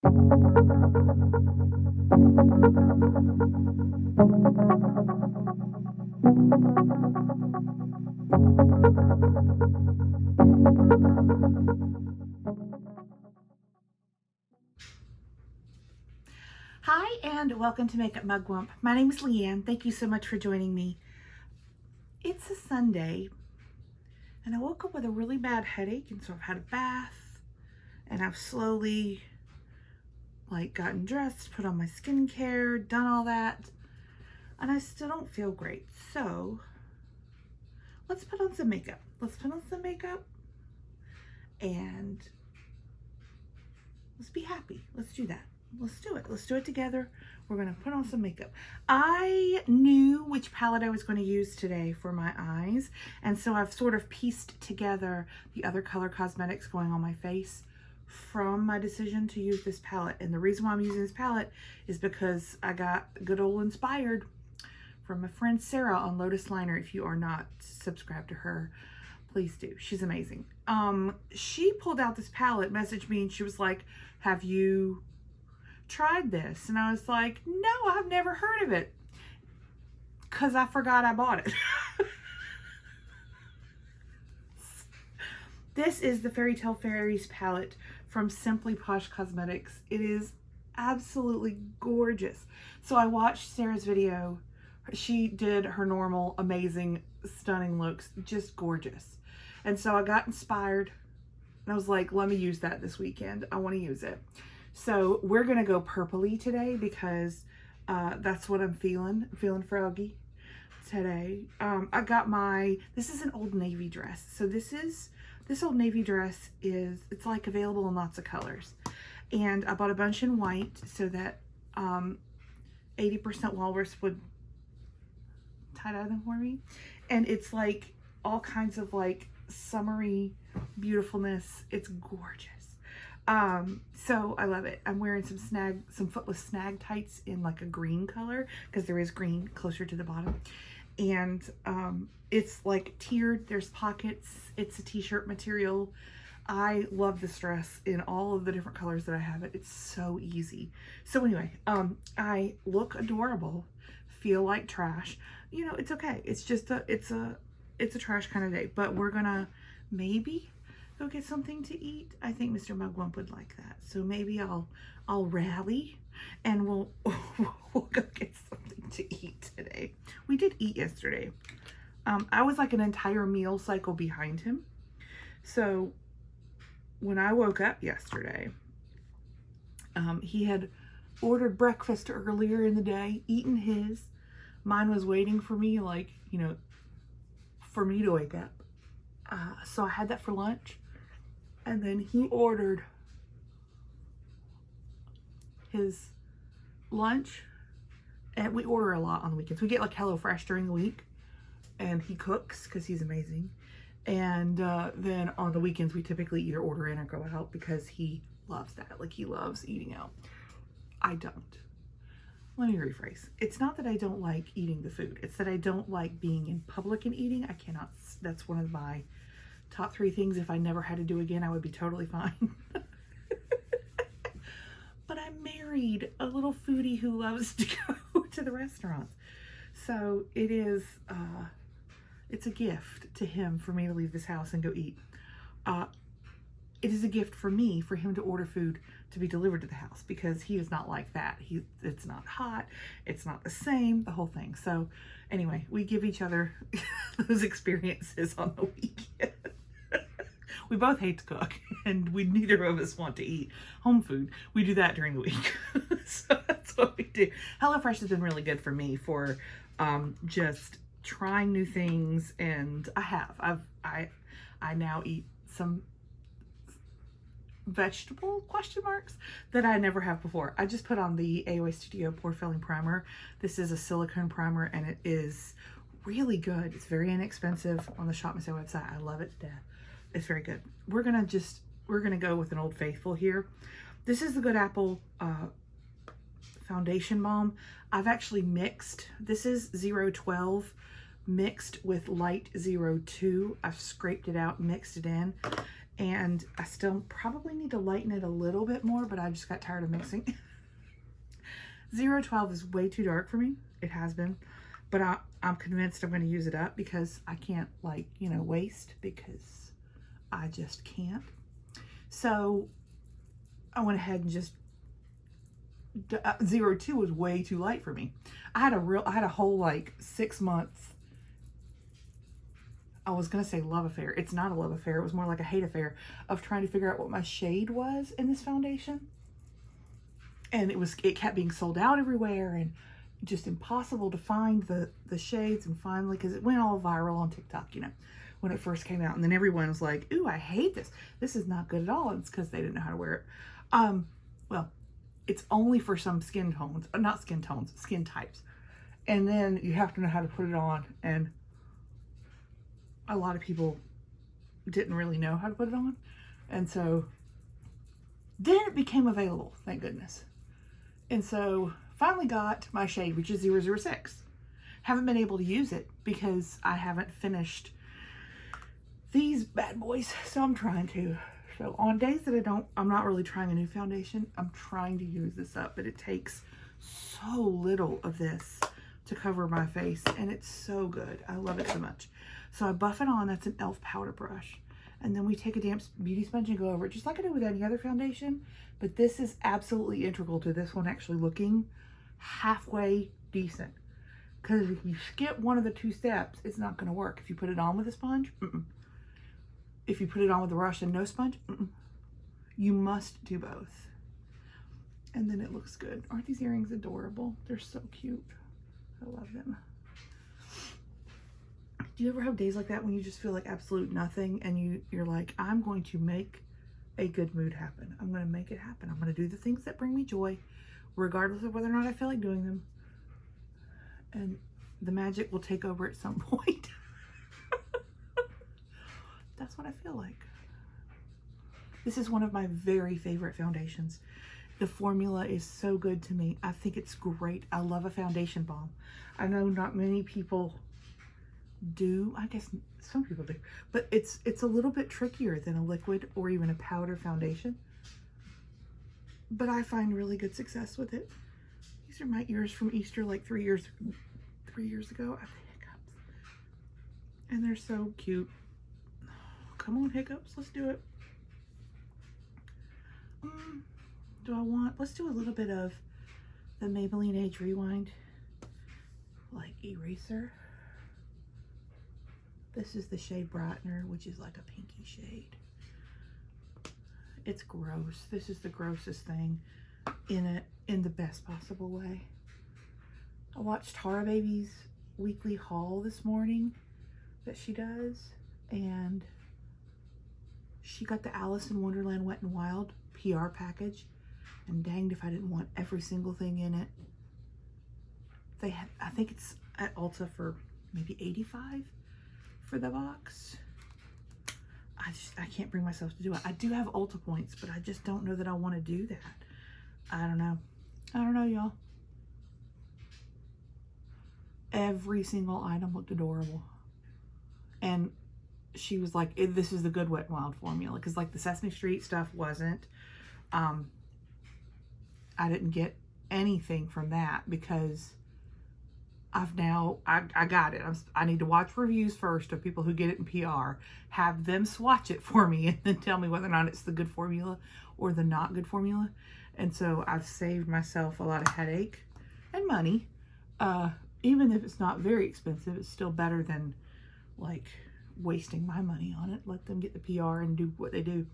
Hi and welcome to Makeup Mugwump. My name is Leanne. Thank you so much for joining me. It's a Sunday and I woke up with a really bad headache, and so I've had a bath and I've slowly gotten dressed, put on my skincare, done all that, and I still don't feel great. So let's put on some makeup. And let's be happy. Let's do that. Let's do it. Let's do it together. We're going to put on some makeup. I knew which palette I was going to use today for my eyes, and so I've sort of pieced together the other color cosmetics going on my face from my decision to use this palette. And the reason why I'm using this palette is because I got good old inspired from my friend Sarah on Lotus Liner. If you are not subscribed to her, please do. She's amazing. She pulled out this palette, messaged me, and she was like, have you tried this? And I was like, no, I've never heard of it, because I forgot I bought it. This is the Fairytale Fairies palette from Simply Posh Cosmetics. It is absolutely gorgeous. So I watched Sarah's video. She did her normal, amazing, stunning looks, just gorgeous. And so I got inspired and I was like, let me use that this weekend. I want to use it. So we're going to go purpley today because that's what I'm feeling. I'm feeling froggy today. I got this is an Old Navy dress. So this Old Navy dress it's like available in lots of colors. And I bought a bunch in white so that 80% walrus would tie-dye them for me. And it's like all kinds of like summery beautifulness. It's gorgeous. So I love it. I'm wearing some footless snag tights in like a green color, because there is green closer to the bottom. And it's like tiered, there's pockets, it's a t-shirt material. I love this dress in all of the different colors that I have it. It's so easy. So anyway, I look adorable, feel like trash. You know, it's okay. It's just it's a trash kind of day, but we're gonna maybe go get something to eat. I think Mr. Mugwump would like that. So maybe I'll rally and we'll go get something to eat today. We did eat yesterday. I was like an entire meal cycle behind him. So when I woke up yesterday, he had ordered breakfast earlier in the day, eaten his. Mine was waiting for me, like, you know, for me to wake up. So I had that for lunch. And then he ordered his lunch. And we order a lot on the weekends. We get like HelloFresh during the week. And he cooks because he's amazing. And then on the weekends, we typically either order in or go out because he loves that. Like, he loves eating out. I don't. Let me rephrase. It's not that I don't like eating the food. It's that I don't like being in public and eating. I cannot. That's one of my top 3 things. If I never had to do again, I would be totally fine. But I'm married, a little foodie who loves to go to the restaurants. So it is, it's a gift to him for me to leave this house and go eat. It is a gift for me for him to order food to be delivered to the house, because he is not like that. It's not hot, it's not the same, the whole thing. So anyway, we give each other those experiences on the weekend. We both hate to cook, and neither of us want to eat home food. We do that during the week. So that's what we do. HelloFresh has been really good for me for just trying new things, and I now eat some vegetable question marks that I never have before. I just put on the AOA Studio Pore Filling Primer. This is a silicone primer, and it is really good. It's very inexpensive on the Shop Miss A website. I love it to death. It's very good. We're gonna go with an Old Faithful here. This is the Good Apple foundation balm. I've actually mixed. This is 012 mixed with light 02. I've scraped it out, mixed it in, And I still probably need to lighten it a little bit more, but I just got tired of mixing. 012 is way too dark for me. It has been. But I'm convinced I'm going to use it up because I can't, like, you know, waste, because I just can't. So I went ahead and just 02 was way too light for me. I had a whole like 6 months. I was gonna say love affair. It's not a love affair. It was more like a hate affair of trying to figure out what my shade was in this foundation. And it kept being sold out everywhere and just impossible to find the shades. And finally, because it went all viral on TikTok, you know, when it first came out, and then everyone was like, "Ooh, I hate this. This is not good at all." And it's because they didn't know how to wear it. Well, it's only for some skin tones, not skin tones, skin types. And then you have to know how to put it on, and a lot of people didn't really know how to put it on. And so then it became available, thank goodness. And so finally got my shade, which is 006. Haven't been able to use it because I haven't finished these bad boys, so I'm trying to. So on days that I'm not really trying a new foundation, I'm trying to use this up, but it takes so little of this to cover my face, and it's so good. I love it so much. So I buff it on. That's an e.l.f. powder brush. And then we take a damp beauty sponge and go over it, just like I do with any other foundation. But this is absolutely integral to this one actually looking halfway decent. Because if you skip one of the 2 steps, it's not going to work. If you put it on with a sponge, if you put it on with a brush and no sponge, you must do both. And then it looks good. Aren't these earrings adorable? They're so cute. I love them. Do you ever have days like that when you just feel like absolute nothing, and you're like, I'm going to make a good mood happen. I'm going to make it happen. I'm going to do the things that bring me joy, regardless of whether or not I feel like doing them. And the magic will take over at some point. That's what I feel like. This is one of my very favorite foundations. The formula is so good to me. I think it's great. I love a foundation balm. I know not many people do. I guess some people do, but it's a little bit trickier than a liquid or even a powder foundation. But I find really good success with it. These are my ears from Easter like 3 years ago. I have hiccups. And they're so cute. Come on, hiccups, let's do it. Let's do a little bit of the Maybelline Age Rewind, like eraser. This is the shade Brightener, which is like a pinky shade. It's gross. This is the grossest thing in the best possible way. I watched Tara Baby's weekly haul this morning that she does, and she got the Alice in Wonderland Wet n Wild PR package, and danged if I didn't want every single thing in it. They had, I think it's at Ulta for maybe $85 for the box. I can't bring myself to do it. I do have Ulta points, but I just don't know that I want to do that. I don't know, y'all. Every single item looked adorable. And she was like, this is the good Wet n Wild formula. Because like the Sesame Street stuff wasn't. I didn't get anything from that because I got it. I need to watch reviews first of people who get it in PR, have them swatch it for me, and then tell me whether or not it's the good formula or the not good formula. And so I've saved myself a lot of headache and money. Even if it's not very expensive, it's still better than like wasting my money on it. Let them get the PR and do what they do.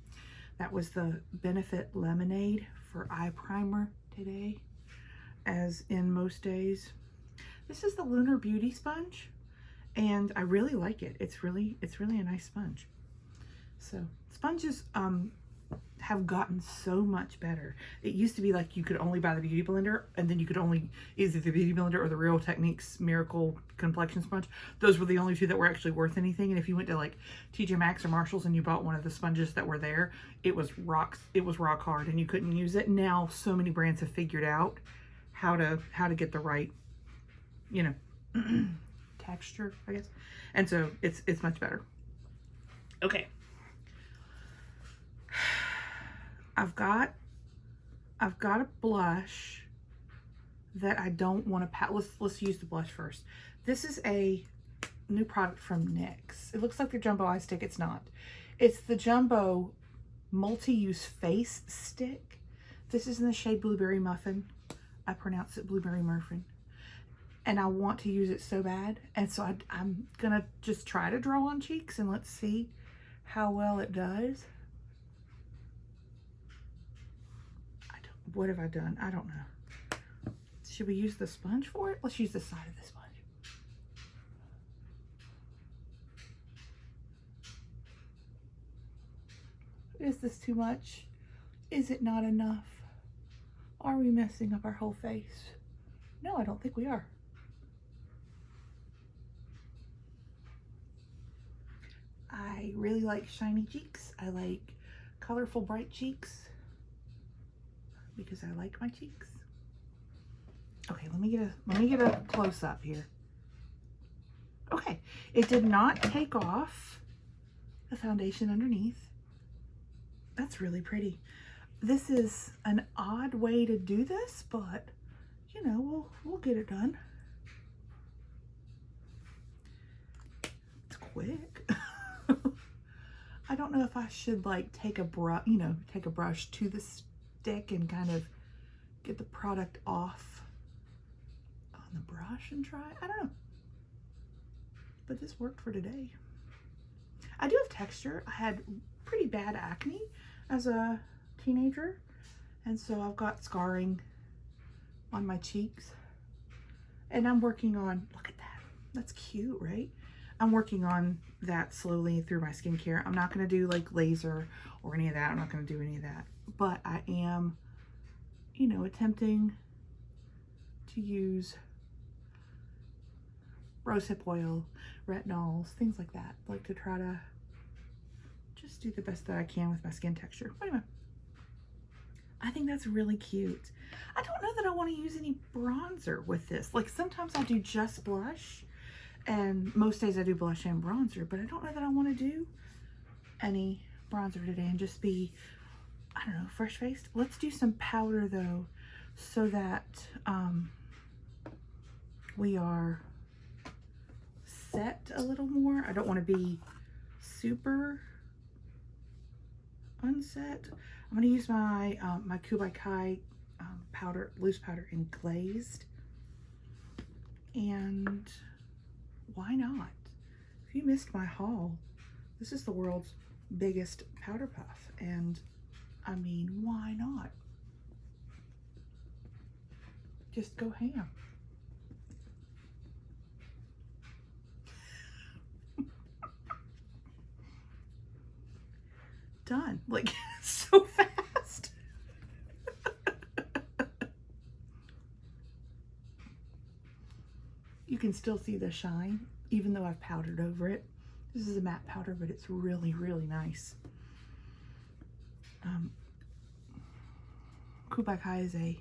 That was the Benefit Lemonade for eye primer today, as in most days. This is the Lunar Beauty sponge, and I really like it. It's really a nice sponge. So sponges have gotten so much better. It used to be like you could only buy the Beauty Blender, and then you could only either the Beauty Blender or the Real Techniques Miracle Complexion Sponge. Those were the only 2 that were actually worth anything. And if you went to like TJ Maxx or Marshalls and you bought one of the sponges that were there, it was rock hard and you couldn't use it. Now so many brands have figured out how to get the right, you know, texture, I guess. And so it's much better. Okay. I've got a blush that I don't want to pat. Let's use the blush first. This is a new product from NYX. It looks like the Jumbo Eye Stick. It's not. It's the Jumbo Multi-Use Face Stick. This is in the shade Blueberry Muffin. I pronounce it Blueberry Muffin. And I want to use it so bad. And so I'm going to just try to draw on cheeks and let's see how well it does. What have I done? I don't know. Should we use the sponge for it? Let's use the side of the sponge. Is this too much? Is it not enough? Are we messing up our whole face? No, I don't think we are. I really like shiny cheeks. I like colorful, bright cheeks because I like my cheeks. Okay, let me get a close up here. Okay, it did not take off the foundation underneath. That's really pretty. This is an odd way to do this, but you know, we'll get it done. It's quick. I don't know if I should like take a brush, you know, take a brush to the stick and kind of get the product off on the brush and try. I don't know. But this worked for today. I do have texture. I had pretty bad acne as a teenager, and so I've got scarring on my cheeks. And I'm working on, look at that. That's cute, right? I'm working on that slowly through my skincare. I'm not going to do like laser or any of that. I'm not going to do any of that. But I am, you know, attempting to use rosehip oil, retinols, things like that. Like to try to just do the best that I can with my skin texture. But anyway, I think that's really cute. I don't know that I want to use any bronzer with this. Like sometimes I'll do just blush, and most days I do blush and bronzer, but I don't know that I want to do any bronzer today and just be, I don't know, fresh faced. Let's do some powder though, so that we are set a little more. I don't want to be super unset. I'm going to use my my Kubai powder, loose powder in glazed. And why not? If you missed my haul, this is the world's biggest powder puff. And I mean, why not? Just go ham. Done. Like, so fast. You can still see the shine, even though I've powdered over it. This is a matte powder, but it's really, really nice. Kubai is a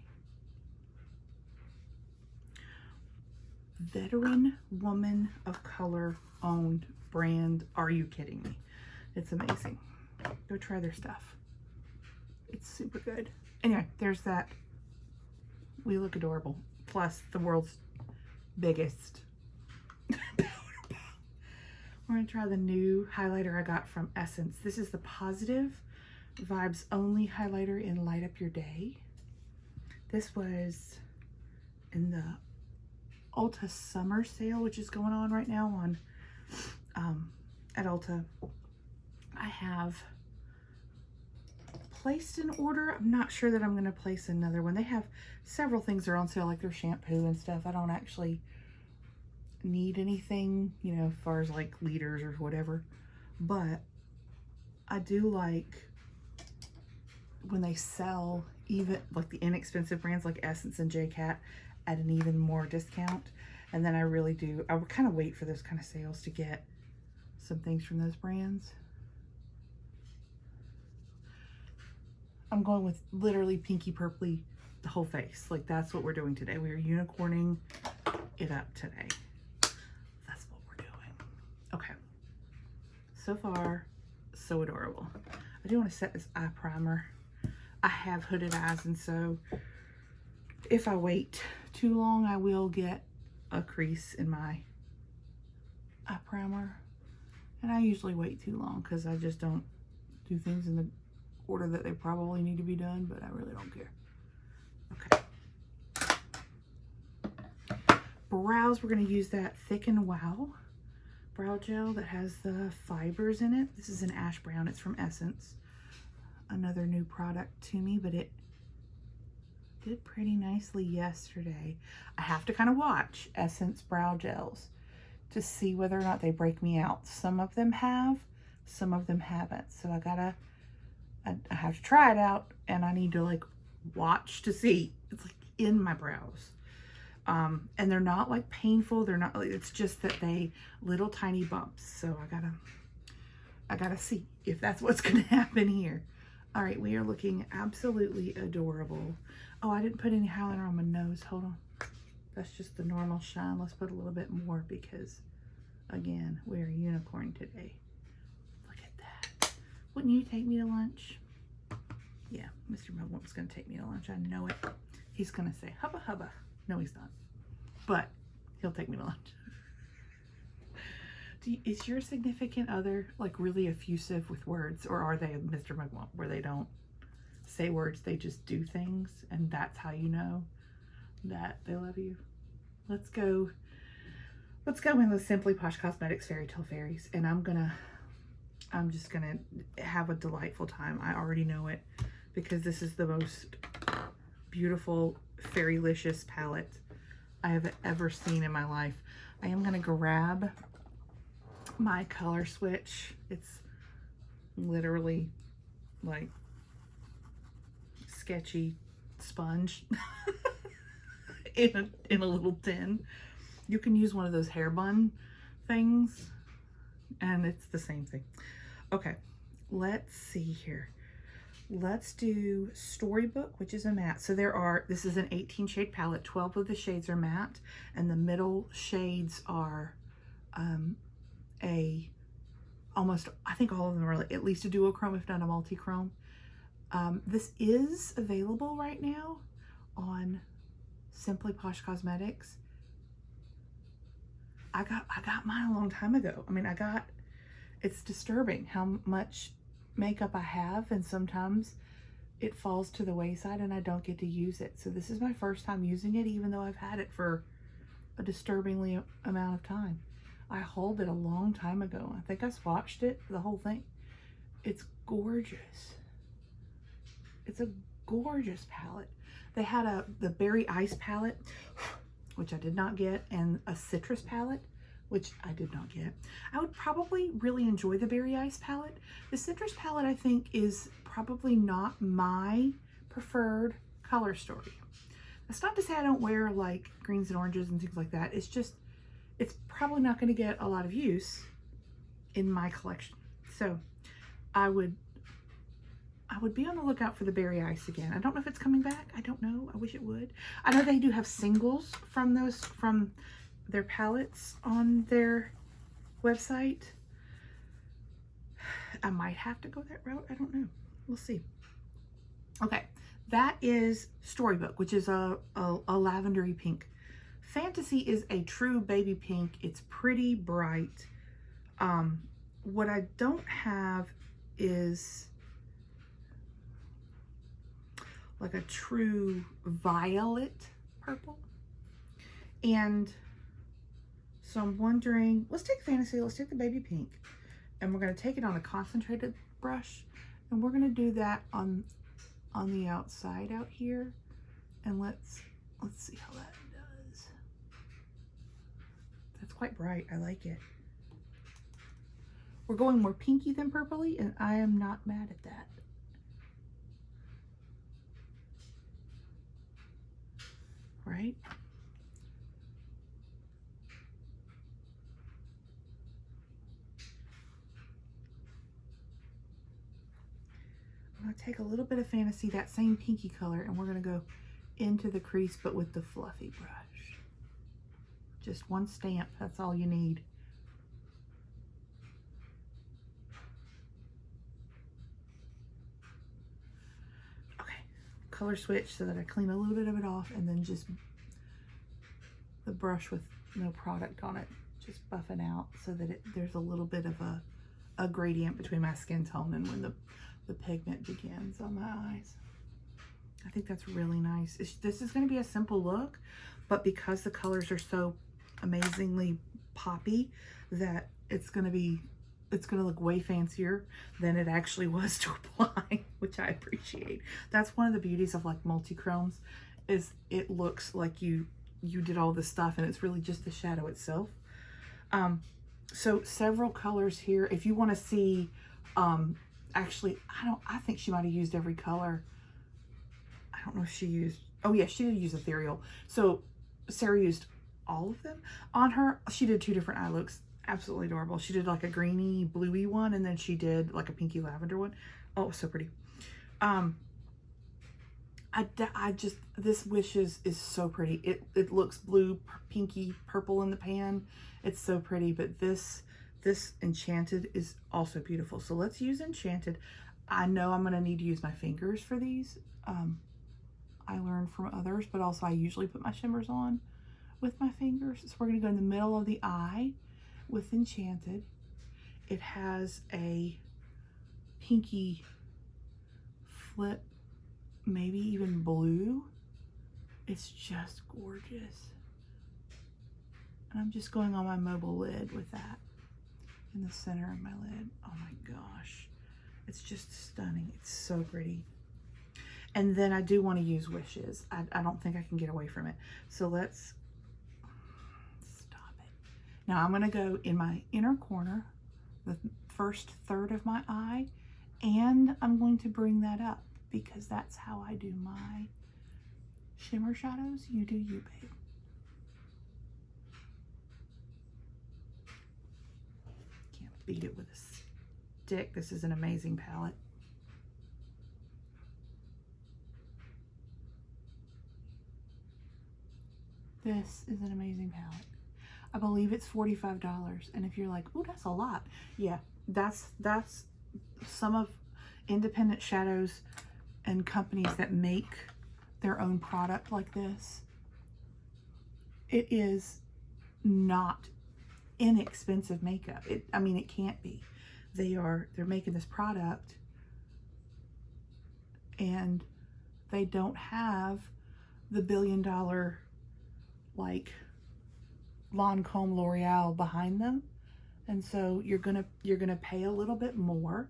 veteran woman of color owned brand. Are you kidding me? It's amazing. Go try their stuff. It's super good. Anyway, there's that. We look adorable. Plus the world's biggest powder puff. We're going to try the new highlighter I got from Essence. This is the Positive Vibes Only highlighter in Light Up Your Day. This was in the Ulta summer sale, which is going on right now on at Ulta. I have placed an order. I'm not sure that I'm going to place another one. They have several things that are on sale, like their shampoo and stuff. I don't actually need anything, you know, as far as like liters or whatever, but I do like when they sell even like the inexpensive brands like Essence and JCat at an even more discount. And then I really do, I would kind of wait for those kind of sales to get some things from those brands. I'm going with literally pinky purpley the whole face. Like that's what we're doing today. We are unicorning it up today. That's what we're doing. Okay. So far, so adorable. I do want to set this eye primer. I have hooded eyes, and so if I wait too long, I will get a crease in my eye primer. And I usually wait too long because I just don't do things in the order that they probably need to be done, but I really don't care. Okay. Brows, we're going to use that Thick and Wow brow gel that has the fibers in it. This is an ash brown. It's from Essence. Another new product to me, but it did pretty nicely yesterday. I have to kind of watch Essence brow gels to see whether or not they break me out. Some of them have, some of them haven't. So I have to try it out, and I need to like watch to see. It's like in my brows. And they're not like painful. They're not, it's just that they little tiny bumps. So I gotta see if that's what's gonna happen here. All right, we are looking absolutely adorable. Oh, I didn't put any highlighter on my nose. Hold on. That's just the normal shine. Let's put a little bit more because, again, we're a unicorn today. Look at that. Wouldn't you take me to lunch? Yeah, Mr. Mugwump's going to take me to lunch. I know it. He's going to say, hubba hubba. No, he's not. But he'll take me to lunch. Is your significant other like really effusive with words, or are they Mr. Mugwump where they don't say words, they just do things, and that's how you know that they love you? Let's go in with Simply Posh Cosmetics Fairytale Fairies, and I'm just gonna have a delightful time. I already know it because this is the most beautiful fairylicious palette I have ever seen in my life. I am gonna grab my color switch. It's literally like sketchy sponge in a little tin. You can use one of those hair bun things and it's the same thing. Okay, let's see here. Let's do Storybook, which is a matte. So this is an 18 shade palette. 12 of the shades are matte, and the middle shades are I think all of them are like at least a duochrome, if not a multi-chrome. This is available right now on Simply Posh Cosmetics. I got mine a long time ago. I mean, it's disturbing how much makeup I have, and sometimes it falls to the wayside and I don't get to use it. So this is my first time using it, even though I've had it for a disturbingly amount of time. I hauled it a long time ago. I think I swatched it, the whole thing. It's gorgeous. It's a gorgeous palette. They had the Berry Ice palette, which I did not get, and a Citrus palette, which I did not get. I would probably really enjoy the Berry Ice palette. The Citrus palette, I think, is probably not my preferred color story. That's not to say I don't wear like greens and oranges and things like that. It's just, it's probably not going to get a lot of use in my collection. So I would be on the lookout for the Berry Ice again. I don't know if it's coming back. I don't know. I wish it would. I know they do have singles from their palettes on their website. I might have to go that route. I don't know. We'll see. Okay, that is Storybook, which is a lavendery pink. Fantasy is a true baby pink. It's pretty bright. What I don't have is like a true violet purple. And so I'm wondering, let's take Fantasy, let's take the baby pink, and we're going to take it on a concentrated brush, and we're going to do that on the outside out here, and let's see how that does. That's quite bright. I like it. We're going more pinky than purpley, and I am not mad at that. Right? I'm going to take a little bit of Fantasy, that same pinky color, and we're going to go into the crease, but with the fluffy brush. Just one stamp, that's all you need. color switch so that I clean a little bit of it off, and then just the brush with no product on it, just buffing out so that there's a little bit of a gradient between my skin tone and when the pigment begins on my eyes. I think that's really nice. This is going to be a simple look, but because the colors are so amazingly poppy, that it's going to look way fancier than it actually was to apply, which I appreciate. That's one of the beauties of like multi-chromes, is it looks like you did all this stuff and it's really just the shadow itself. So several colors here. If you want to see, actually, I think she might have used every color. I don't know if she used, oh yeah, she did use ethereal. So Sarah used all of them on her. She did 2 different eye looks. Absolutely adorable. She did like a greeny bluey one, and then she did like a pinky lavender one. Oh, it was so pretty. I just, this Wishes is so pretty. It looks blue, pinky, purple in the pan. It's so pretty, but this Enchanted is also beautiful. So let's use Enchanted. I know I'm going to need to use my fingers for these. I learned from others, but also I usually put my shimmers on with my fingers. So we're going to go in the middle of the eye with Enchanted. It has a pinky flip, maybe even blue. It's just gorgeous. And I'm just going on my mobile lid with that in the center of my lid. Oh my gosh. It's just stunning. It's so pretty. And then I do want to use Wishes. I don't think I can get away from it. So let's stop it. Now I'm going to go in my inner corner, the first third of my eye, and I'm going to bring that up because that's how I do my shimmer shadows. You do you, babe. Can't beat it with a stick. This is an amazing palette. This is an amazing palette. I believe it's $45. And if you're like, oh, that's a lot. Yeah, that's some of independent shadows and companies that make their own product like this. It is not inexpensive makeup. I mean, it can't be. They're making this product and they don't have the $1 billion like Lancome L'Oreal behind them, and so you're gonna pay a little bit more,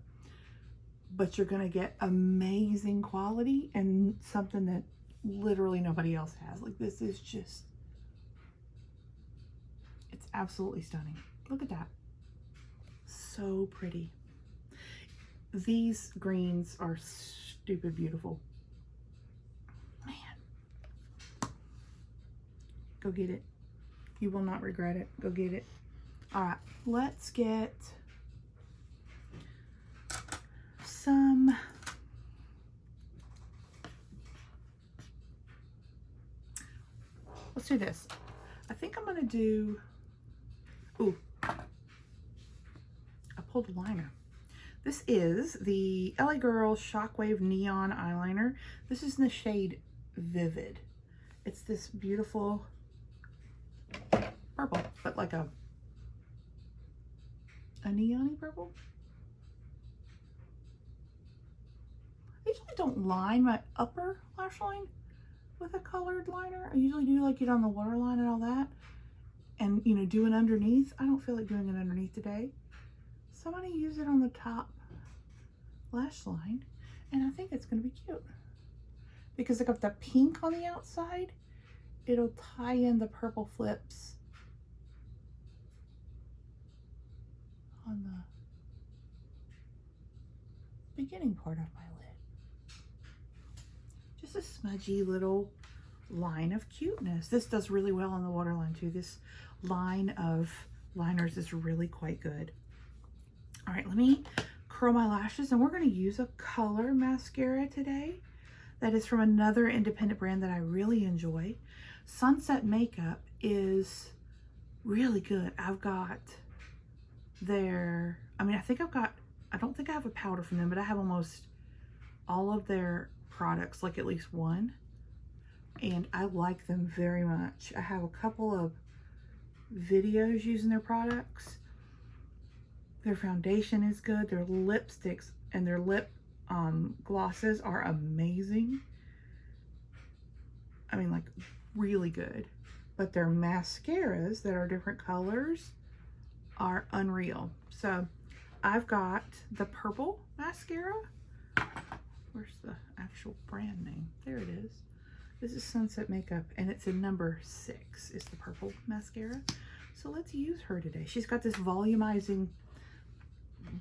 but you're gonna get amazing quality and something that literally nobody else has. Like, this is just, it's absolutely stunning. Look at that, so pretty. These greens are stupid beautiful. Go get it. You will not regret it. Go get it. All right, let's get some let's do this. I think I'm gonna do, ooh, I pulled a liner. This is the LA Girl Shockwave Neon Eyeliner. This is in the shade Vivid. It's this beautiful purple, but like a neon-y purple. I usually don't line my upper lash line with a colored liner. I usually do like it on the waterline and all that, and you know, do it underneath. I don't feel like doing it underneath today, so I'm going to use it on the top lash line, and I think it's going to be cute because I got the pink on the outside. It'll tie in the purple flips on the beginning part of my lid. Just a smudgy little line of cuteness. This does really well on the waterline too. This line of liners is really quite good. All right, let me curl my lashes, and we're going to use a color mascara today that is from another independent brand that I really enjoy. Sunset Makeup is really good. I've got I don't think I have a powder from them, but I have almost all of their products, like at least one, and I like them very much. I have a couple of videos using their products. Their foundation is good. Their lipsticks and their lip glosses are amazing. I mean, like, really good. But their mascaras that are different colors are unreal. So I've got the purple mascara. Where's the actual brand name? There it is. This is Sunset Makeup, and it's in number 6 is the purple mascara. So let's use her today. She's got this volumizing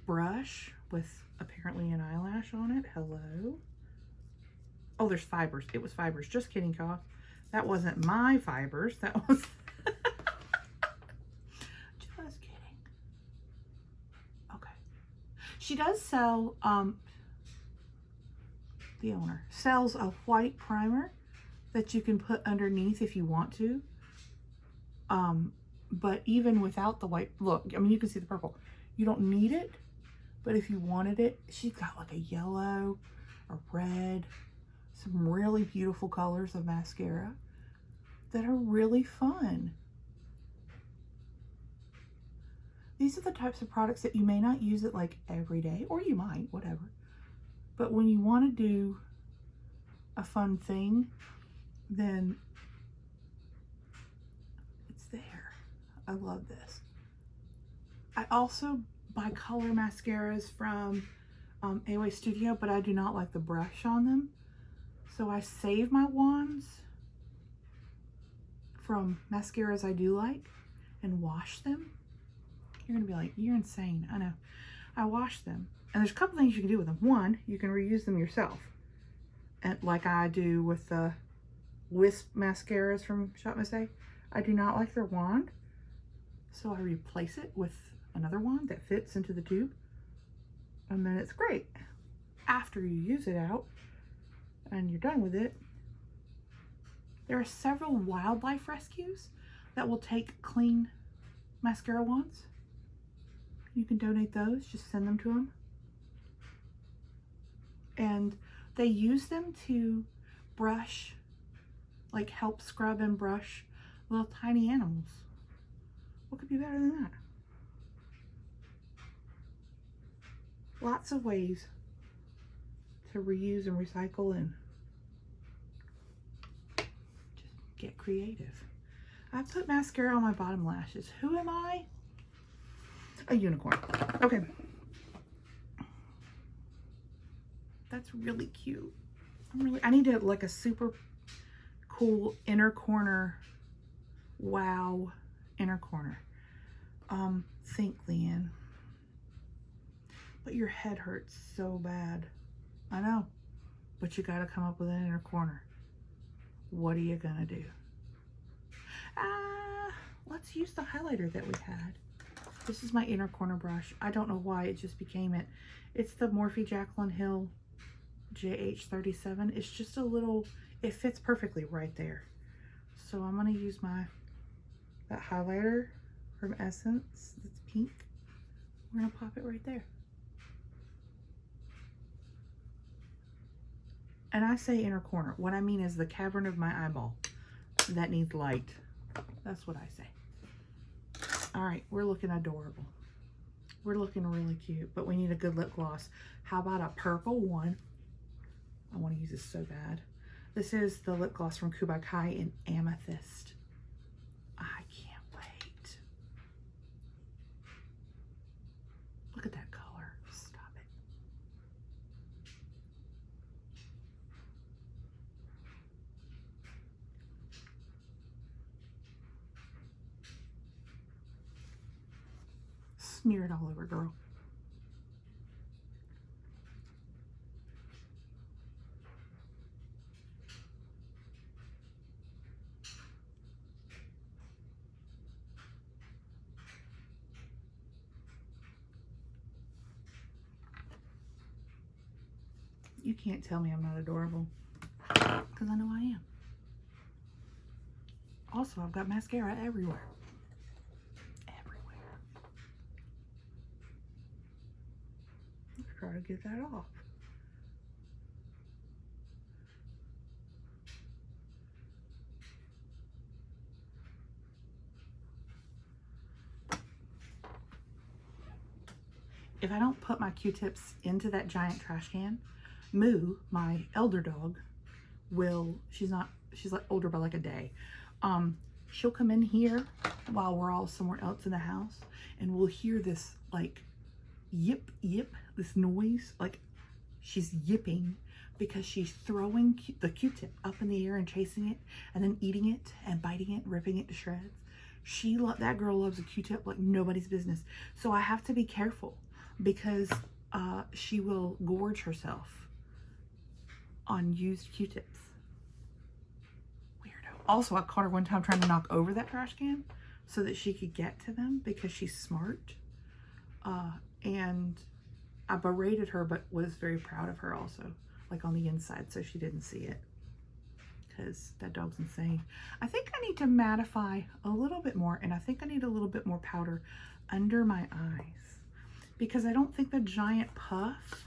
brush with apparently an eyelash on it. Hello. Oh, there's fibers. It was fibers. Just kidding, y'all. That wasn't my fibers. That was... Just kidding. Okay. She does sell, the owner sells a white primer that you can put underneath if you want to. But even without the white, look, I mean, you can see the purple. You don't need it, but if you wanted it, she's got like a yellow, a red, some really beautiful colors of mascara that are really fun. These are the types of products that you may not use it like every day, or you might, whatever. But when you want to do a fun thing, then it's there. I love this. I also buy color mascaras from AOA Studio, but I do not like the brush on them. So I save my wands from mascaras I do like and wash them. You're gonna be like, you're insane. I know. I wash them. And there's a couple things you can do with them. One, you can reuse them yourself. And like I do with the Wisp mascaras from Shop Miss A. I do not like their wand. So I replace it with another wand that fits into the tube. And then it's great. After you use it out and you're done with it, there are several wildlife rescues that will take clean mascara wands. You can donate those, just send them to them. And they use them to brush, like help scrub and brush little tiny animals. What could be better than that? Lots of ways to reuse and recycle and just get creative. I put mascara on my bottom lashes. Who am I? A unicorn. Okay. That's really cute. I need to like a super cool inner corner. Wow. Inner corner. Think, Leanne. But your head hurts so bad. I know. But you gotta come up with an inner corner. What are you gonna do? Let's use the highlighter that we had. This is my inner corner brush. I don't know why it just became it. It's the Morphe Jaclyn Hill JH37. It's just a little, it fits perfectly right there. So I'm gonna use that highlighter from Essence. It's pink. We're gonna pop it right there. And I say inner corner. What I mean is the cavern of my eyeball that needs light. That's what I say. All right, we're looking adorable. We're looking really cute, but we need a good lip gloss. How about a purple one? I want to use this so bad. This is the lip gloss from Kubai Kai in Amethyst. I can't wait. Look at that color. Stop it. Smear it all over, girl. You can't tell me I'm not adorable, because I know I am. Also, I've got mascara everywhere. Everywhere. Let's try to get that off. if I don't put my Q-tips into that giant trash can, Moo, my elder dog, will, she's like older by like a day. She'll come in here while we're all somewhere else in the house, and we'll hear this like yip, yip, this noise, like she's yipping because she's throwing the Q-tip up in the air and chasing it and then eating it and biting it and ripping it to shreds. That girl loves a Q-tip like nobody's business. So I have to be careful because she will gorge herself on used Q-tips. Weirdo. Also, I caught her one time trying to knock over that trash can so that she could get to them because she's smart. And I berated her, but was very proud of her also, like on the inside, so she didn't see it. Because that dog's insane. I think I need to mattify a little bit more, and I think I need a little bit more powder under my eyes because I don't think the giant puff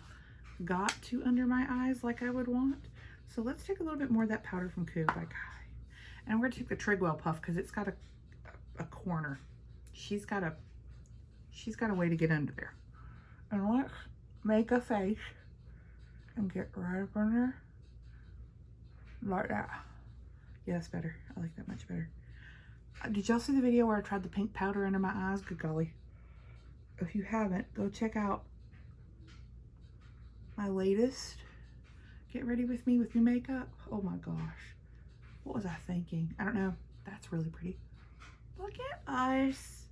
got to under my eyes like I would want. So let's take a little bit more of that powder from Coup by Kai. And we're gonna take the Trigwell puff because it's got a corner. She's got a way to get under there. And let's make a face and get right up on there. Like that. Yeah, that's better. I like that much better. Did y'all see the video where I tried the pink powder under my eyes? Good golly. If you haven't, go check out my latest Get Ready With Me with New Makeup. Oh my gosh. What was I thinking? I don't know. That's really pretty. Look at us.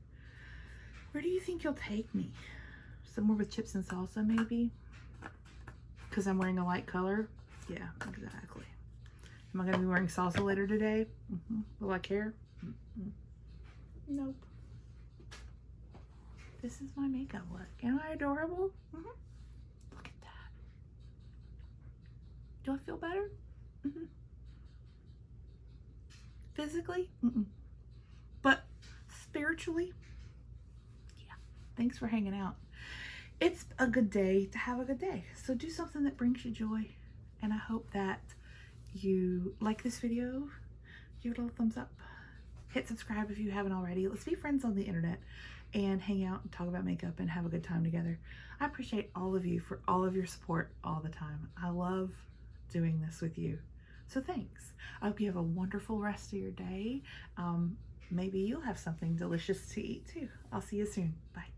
Where do you think you'll take me? Somewhere with chips and salsa maybe? Because I'm wearing a light color? Yeah, exactly. Am I going to be wearing salsa later today? Will I care? Nope. This is my makeup look. Am I adorable? Look at that. Do I feel better? Physically? But spiritually? Yeah. Thanks for hanging out. It's a good day to have a good day. So do something that brings you joy. And I hope that you like this video. Give it a little thumbs up. Hit subscribe if you haven't already. Let's be friends on the internet and hang out and talk about makeup and have a good time together. I appreciate all of you for all of your support all the time. I love doing this with you. So thanks. I hope you have a wonderful rest of your day. Maybe you'll have something delicious to eat too. I'll see you soon. Bye.